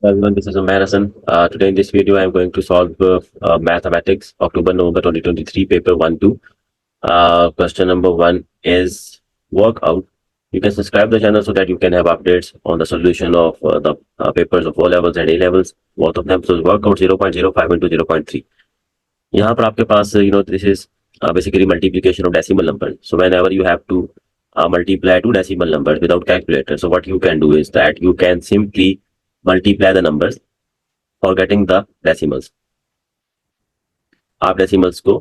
Everyone, this is Umair Hassan. Today in this video, I am going to solve mathematics, October-November 2023, paper 1-2. Question number 1 is work out. You can subscribe the channel so that you can have updates on the solution of the papers of O levels and A levels, both of them. So work out 0.05 into 0.3. यहाँ पर आपके पास this is basically multiplication of decimal number. So whenever you have to multiply two decimal numbers without calculator, so what you can do is that you can simply multiply the numbers forgetting the decimals. आप decimals को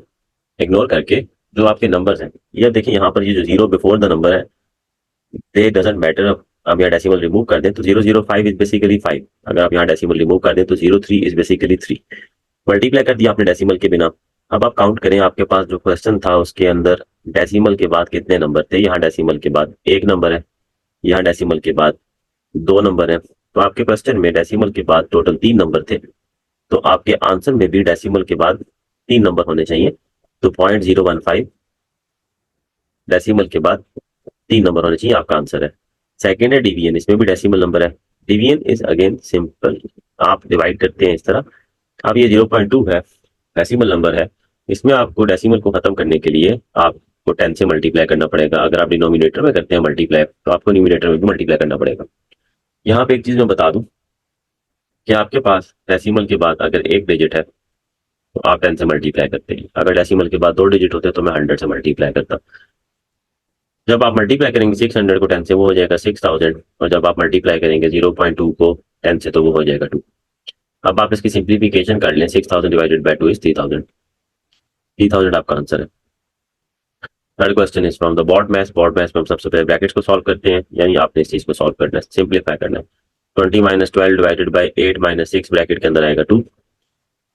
ignore करके जो आपके numbers हैं, ये देखिए यहाँ पर ये जो जीरो बिफोर द नंबर है, दे डजंट मैटर। अब यहाँ डेसिमल रिमूव कर दें तो 005 इज बेसिकली 5। अगर आप यहाँ डेसिमल रिमूव कर दें तो 03 इज बेसिकली 3। मल्टीप्लाई कर दिया आपने डेसिमल के बिना। अब आप काउंट करें, आपके पास जो क्वेश्चन था उसके अंदर डेसिमल के बाद कितने नंबर थे। यहाँ डेसिमल के बाद एक नंबर है, यहाँ डेसिमल के बाद दो नंबर है। तो आपके क्वेश्चन में डेसिमल के बाद टोटल 3 नंबर थे, तो आपके आंसर में भी डेसिमल के बाद 3 नंबर होने चाहिए। तो 0.015 डेसिमल के बाद 3 नंबर होने चाहिए, आपका आंसर है। सेकेंड है डिवीजन, इसमें भी डेसिमल नंबर है। डिवीजन इज अगेन सिंपल, आप डिवाइड करते हैं इस तरह। अब ये 0.2 है, डेसिमल नंबर है, इसमें आपको डेसिमल को खत्म करने के लिए आपको 10 से मल्टीप्लाई करना पड़ेगा। अगर आप डिनोमिनेटर में करते हैं मल्टीप्लाई, तो आपको न्यूमिनेटर में भी मल्टीप्लाई करना पड़ेगा। यहाँ पे एक चीज मैं बता दूं कि आपके पास डेसिमल के बाद अगर एक डिजिट है तो आप 10 से मल्टीप्लाई करते हैं। अगर डेसिमल के बाद 2 डिजिट होते हैं तो मैं 100 से मल्टीप्लाई करता। जब आप मल्टीप्लाई करेंगे 600 को 10 से, वो हो जाएगा 6000। और जब आप मल्टीप्लाई करेंगे 0.2 को 10 से, तो वो हो जाएगा 2। अब आप इसकी सिंप्लीफिकेशन कर लें, 6000 डिवाइडेड बाय 2 इज 3000। 3000 आपका आंसर है। Third question is from the board maths. Board maths में हम सबसे पहले ब्रैकेट्स को सॉल्व करते हैं, यानी आपने इस चीज को सॉल्व करना है, सिंप्लीफाई करना है। 20 - 12 डिवाइडेड बाय 8 - 6 ब्रैकेट के अंदर आएगा 2।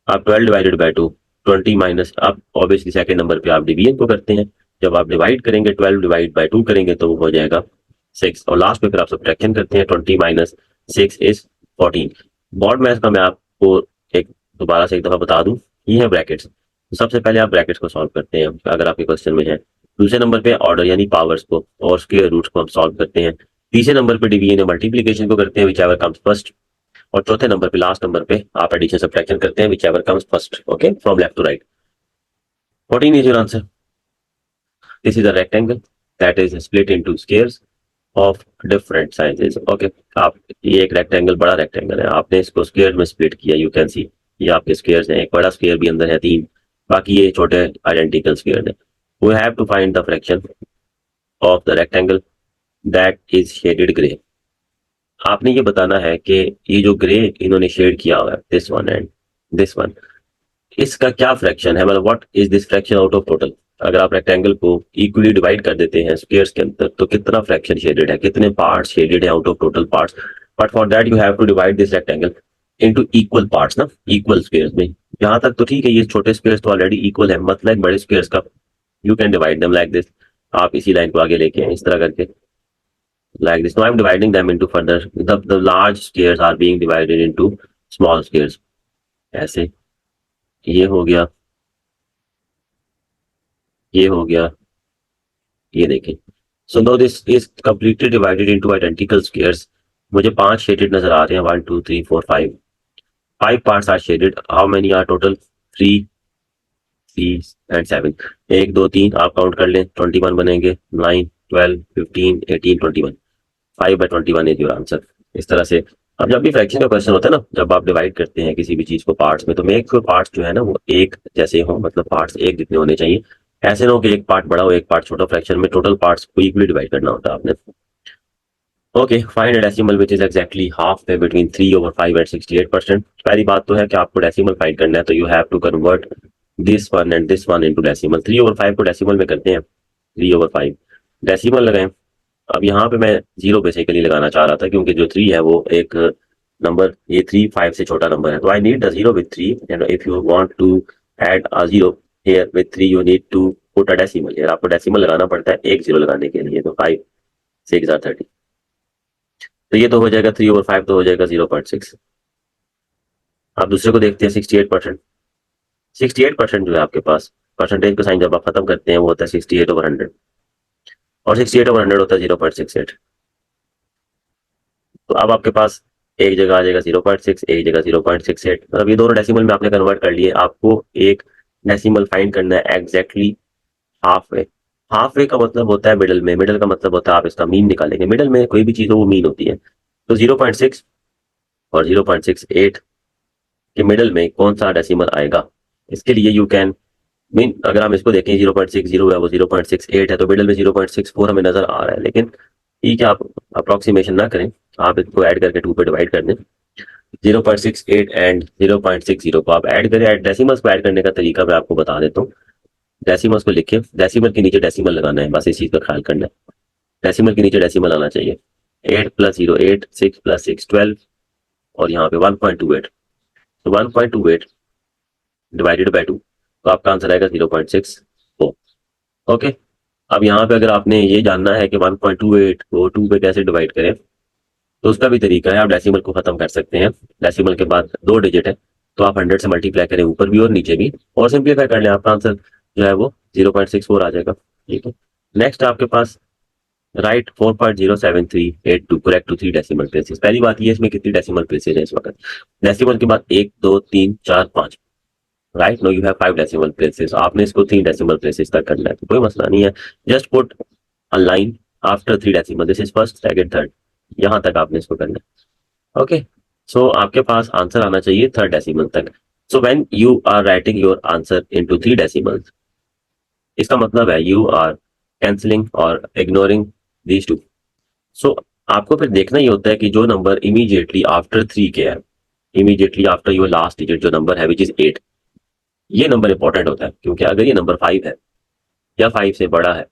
आप 12 डिवाइडेड बाय 2, 20 माइनस, आप ऑब्वियसली सेकंड नंबर पे आप डिवीजन को करते हैं। जब आप डिवाइड करेंगे 12 डिवाइड बाय 2 करेंगे तो वो हो जाएगा 6। और लास्ट पे फिर आप सब्ट्रैक्शन करते हैं, 20 - 6 इज 14। बोर्ड मैथ का मैं आपको एक दोबारा से एक दफा बता दूं, ये है ब्रैकेट्स। तो सबसे पहले आप ब्रैकेट्स को सॉल्व करते हैं अगर आपके क्वेश्चन में है। दूसरे नंबर पे ऑर्डर यानी पावर्स को और स्क्वायर रूट्स को हम सॉल्व करते हैं। तीसरे नंबर पे डिवीजन मल्टीप्लीकेशन को करते हैं, विच एवर कम्स फर्स्ट। और चौथे नंबर पे, लास्ट नंबर पे, आप एडिशन सब्ट्रैक्शन करते हैं, whichever comes first. Okay, from left to right. 14 is your answer. This is a rectangle that is split into squares of different sizes. Okay, आप, ये एक रेक्टेंगल, बड़ा rectangle है, आपने इसको स्क्वायर में स्प्लिट किया। यू कैन सी ये आपके स्क्वायर्स हैं, एक बड़ा स्क्वायर भी अंदर है 3, बाकी ये छोटे आइडेंटिकल स्क्वायर है। We have to find the fraction of the rectangle that is shaded grey. आपने ये बताना है कि ये जो ग्रे इन्होंने शेड किया हुआ है, this one and this one, इसका क्या फ्रैक्शन है, मतलब what is this fraction out of total. अगर आप रेक्टेंगल को इक्वली डिवाइड कर देते हैं स्क्वायर्स के अंदर, तो कितना फ्रैक्शन शेडेड है, कितने पार्ट्स शेडेड है out of total parts. But for that you have to divide this rectangle into equal parts ना, इक्वल स्क्वायर्स में। यहाँ तक तो ठीक है, ये छोटे स्क्वायर्स तो ऑलरेडी इक्वल है, मतलब बड़े स्क्वायर्स का you can divide them like this. आप इसी लाइन को आगे लेके आए इस तरह करके, like this. Now I'm dividing them into further. The large squares are being divided into small squares. ऐसे ये हो गया, ये हो गया, ये देखें। So now this is completely divided into identical squares. मुझे 5 shaded नजर आ रहे हैं, 1 2 3 4 5। 5 parts are shaded. How many are total? 3 3 and 7। 1 2 3 आप काउंट कर लें, 21 बनेंगे। 9 12 15 18 21। 5/21 इज योर आंसर। इस तरह से अब जब भी फ्रैक्शन का क्वेश्चन होता है ना, जब आप डिवाइड करते हैं किसी भी चीज को पार्ट्स में, तो मेक श्योर पार्ट्स जो है ना वो एक जैसे हो, मतलब पार्ट्स एक जितने होने चाहिए। ऐसे ना हो कि एक पार्ट बड़ा हो एक पार्ट छोटा। फ्रैक्शन में टोटल पार्ट्स को इक्वली डिवाइड करना होता है आपने। Okay, find a decimal which is exactly half पे बिटवीन 3/5 एंड 68%। पहली बात तो है कि आपको डेसिमल फाइंड करना है, तो you have to convert this one and this one into decimal. 3/5 को डेसिमल में करते हैं, 3/5 डेसिमल लगाएं। अब यहाँ पे मैं 0 बेसिकली लगाना चाह रहा था, क्योंकि जो 3 है वो एक नंबर, ये 3 5 से छोटा नंबर है, तो I need the 0 with 3। And if you want to add a 0 here with 3 you need to put a decimal here. आपको डेसिमल लगाना पड़ता है एक 0 लगाने के लिए। तो 5 6 30, तो ये तो हो जाएगा 3/5, तो हो जाएगा 0.6। आप दूसरे को देखते हैं, 68%। 68% जो है आपके पास, परसेंटेज का साइन जब आप खत्म करते हैं वो होता है 68/100, और 68/100 होता है 0.68। तो अब आपके पास एक जगह आ जाएगा 0.6, एक जगह 0.68। मतलब ये दोनों डेसिमल में आपने कन्वर्ट कर लिए। आपको एक डेसिमल फाइंड करना है exactly half way. Half way का मतलब होता है मिडल में, मिडल का मतलब होता है आप इसका मीन निकालेंगे। मिडल में कोई भी चीज हो वो मीन होती है। तो 0.6 और 0.68 के मिडल में कौन सा डेसिमल आएगा, इसके लिए यू कैन मीन, अगर हम इसको देखें 0.60 है वो 0.68 है, तो मिडल में 0.64 हमें नजर आ रहा है। लेकिन ठीक है, आप अप्रोक्सीमेशन ना करें, आप इसको ऐड करके 2 पे डिवाइड कर दें। 0.68 एंड 0.60 को आप ऐड करें। डेसिमल्स को ऐड करने का तरीका मैं आपको बता देता हूँ। डेसिमल्स को लिखिए, डेसिमल के नीचे डेसिमल लगाना है, बस इस चीज का ख्याल करना है। डेसिमल के नीचे डेसिमल आना चाहिए। 8 + 0 8, 6 + 6 12, और यहाँ पे 1.28। तो 1.28 डिवाइडेड बाई 2, तो आपका आंसर आएगा 0.64। ओके। अब यहाँ पे अगर आपने ये जानना है कि 1.28 को 2 पे कैसे डिवाइड करें, तो उसका भी तरीका है। आप डेसिमल को खत्म कर सकते हैं। डेसिमल के बाद 2 डिजिट है, तो आप 100 से मल्टीप्लाई करें ऊपर भी और नीचे भी, और सिंप्लीफाई कर लें, आपका आंसर जो है वो 0.64 आ जाएगा। ठीक है। नेक्स्ट आपके पास right 4.07382 correct to 3 decimal places. पहली बात ये, इसमें कितनी डेसिमल प्लेसेस है इस वक्त? डेसिमल के बाद 1 2 3 4 5, right. No you have 5 decimal places. आपने इसको 3 डेसिमल प्लेसेस तक करना है, तो कोई मसला नहीं है। Just put a line after 3 decimal, this is first second third, यहां तक आपने इसको करना है। ओके। सो आपके पास आंसर आना चाहिए थर्ड डेसिमल तक। So when you are writing your answer into 3 decimals, इसका मतलब है यू आर कैंसिलिंग और इग्नोरिंग दीज टू। सो आपको फिर देखना ही होता है कि जो नंबर इमीडिएटली आफ्टर 3 के है, immediately after your last digit जो नंबर है विच इज 8, ये नंबर इंपॉर्टेंट होता है। क्योंकि अगर ये नंबर 5 है या 5 से बड़ा है,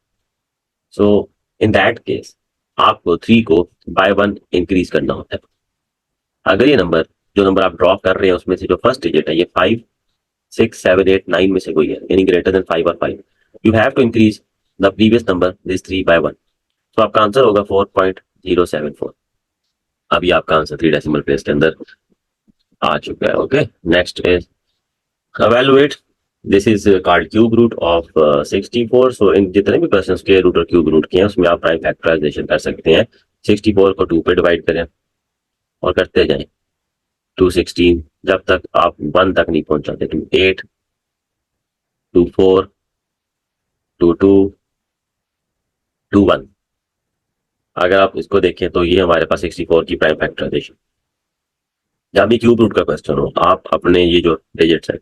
सो इन दैट केस आपको 3 को बाय 1 इंक्रीज करना होता है। अगर ये नंबर, जो नंबर आप ड्रॉ कर रहे हैं उसमें से जो फर्स्ट डिजिट है ये 5 6 7 8 9 में से कोई है, यानी ग्रेटर देन 5 और 5, you have to increase the previous number this 3 by 1। तो आपका आंसर होगा 4.074। अभी आपका आंसर 3 डेसिमल प्लेस के अंदर आ चुका है। Okay. Next is evaluate, this is called cube root of 64। So इन जितने भी क्वेश्चन के रूट और क्यूब रूट के हैं उसमें आप प्राइम फैक्टराइजेशन कर सकते हैं। 64 को 2 पे डिवाइड करें और करते जाएं 216, जब तक आप 1 तक नहीं पहुंच जाते। 28 24 22 21। अगर आप इसको देखें तो ये हमारे पास 64 की प्राइम फैक्टराइजेशन। जब भी क्यूब रूट का क्वेश्चन हो, आप अपने ये जो डिजिट्स हैं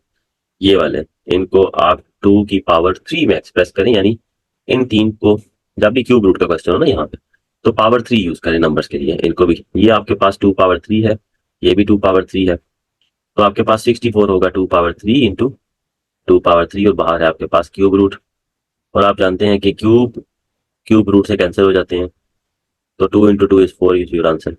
ये वाले, इनको आप 2 की पावर 3 में एक्सप्रेस करें, यानी इन 3 को, जब भी क्यूब रूट का क्वेश्चन हो ना यहाँ पे, तो पावर 3 यूज करें नंबर्स के लिए। इनको भी, ये आपके पास 2 पावर 3 है, ये भी 2 पावर 3 है, तो आपके पास 64 होगा 2 पावर 3 इंटू 2 पावर 3, और बाहर है आपके पास क्यूब रूट। और आप जानते हैं कि क्यूब क्यूब रूट से कैंसिल हो जाते हैं, तो 2 into 2 is 4 is your answer.